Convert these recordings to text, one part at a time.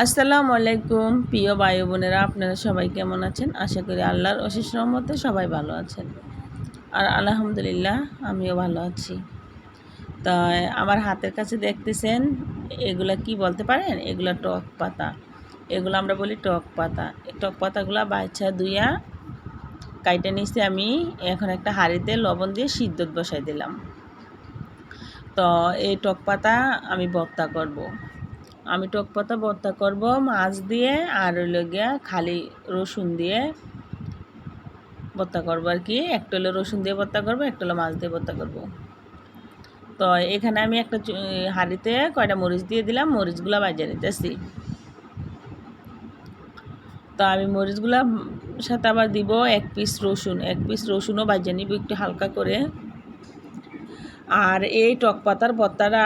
আসসালামু আলাইকুম প্রিয় ভাই বোনেরা, আপনারা সবাই কেমন আছেন? আশা করি আল্লাহর অশেষ রহমতে সবাই ভালো আছেন। আর আলহামদুলিল্লাহ আমিও ভালো আছি। তা আমার হাতের কাছে দেখতেছেন, এগুলা কি বলতে পারেন? এগুলা টক পাতা। এগুলো আমরা বলি টক পাতা। এই টক পাতাগুলা বাছা ধুইয়া কাইটে নিছি আমি। এখন একটা হাঁড়িতে লবণ দিয়ে সিদ্ধত বসাই দিলাম। তো এই টক পাতা আমি ভর্তা করব। আমি টক পাতা ভর্তা করব মাছ দিয়ে, আর হইল গিয়া খালি রসুন দিয়ে ভর্তা করবো আর কি। একটা হলো রসুন দিয়ে ভর্তা করবো, একটা হলো মাছ দিয়ে ভর্তা করব। তো এখানে আমি একটা হাঁড়িতে কয়টা মরিচ দিয়ে দিলাম, মরিচগুলো বাজিয়ে নিতেছি। তো আমি মরিচগুলা সাথে আবার দিব এক পিস রসুনও বাজিয়ে নিব একটু হালকা করে। আর এই টক পাতার ভর্তাটা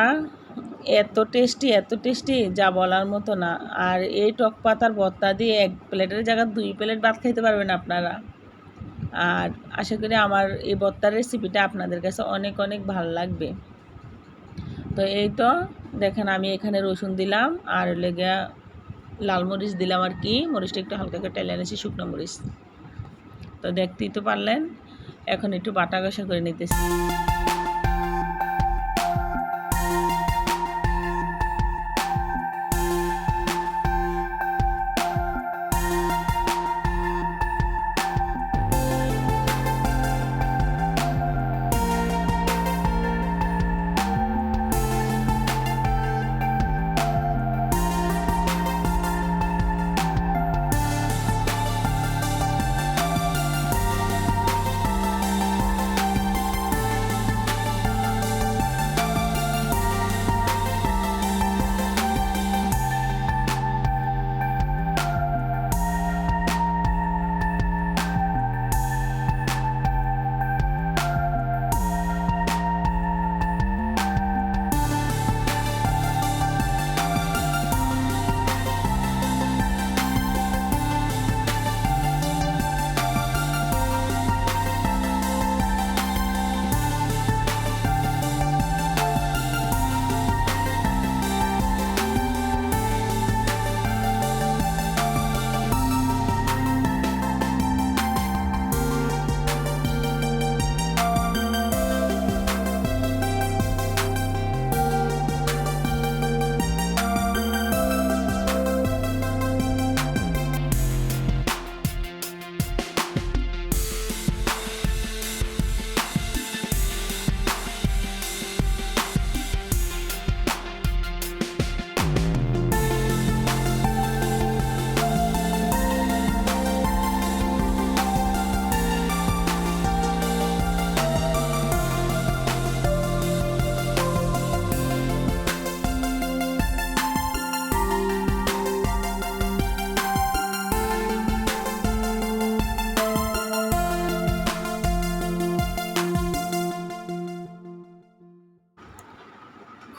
এত টেস্টি যা বলার মতো না। আর এই টক পাতার ভর্তা দিয়ে এক প্লেটের জায়গায় 2 প্লেট ভাত খাইতে পারবেন আপনারা। আর আশা করি আমার এই ভর্তার রেসিপিটা আপনাদের কাছে অনেক অনেক ভালো লাগবে। তো এই তো দেখেন, আমি এখানে রসুন দিলাম আর লেগে লাল মরিচ দিলাম আর কি। মরিচটা একটু হালকা করে টেলে এনেছি, শুকনো মরিচ। তো দেখতেই তো পারলেন। এখন একটু বাটা কষা করে নিতেছি।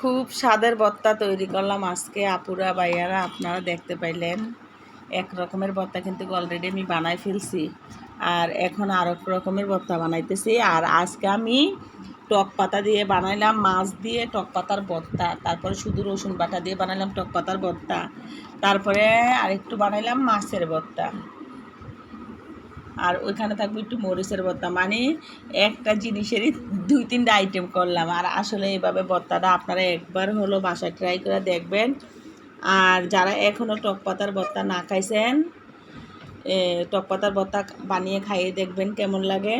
খুব স্বাদের ভর্তা তৈরি করলাম আজকে আপুরা ভাইয়ারা, আপনারা দেখতে পাইলেন। এক রকমের ভর্তা কিন্তু অলরেডি আমি বানাই ফেলছি, আর এখন আর এক রকমের ভর্তা বানাইতেছি। আর আজকে আমি টক পাতা দিয়ে বানাইলাম, মাছ দিয়ে টক পাতার ভর্তা। তারপরে শুধু রসুন বাটা দিয়ে বানাইলাম টক পাতার ভর্তা। তারপরে আরেকটু বানাইলাম মাছের ভর্তা। আর ওইখানে থাকবে একটু মরিচের ভর্তা। মানে একটা জিনিসেরই 2-3টা আইটেম করলাম। আর আসলে এইভাবে ভর্তাটা আপনারা একবার হলো বাসায় ট্রাই করে দেখবেন। আর যারা এখনও টক পাতার ভর্তা না খাইছেন, টক পাতার ভর্তা বানিয়ে খাইয়ে দেখবেন কেমন লাগে।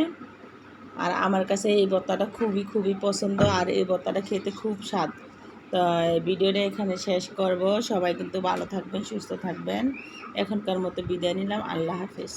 আর আমার কাছে এই ভর্তাটা খুবই পছন্দ, আর এই ভর্তাটা খেতে খুব স্বাদ। তো ভিডিওটা এখানে শেষ করব। সবাই কিন্তু ভালো থাকবেন, সুস্থ থাকবেন। এখনকার মতো বিদায় নিলাম। আল্লাহ হাফেজ।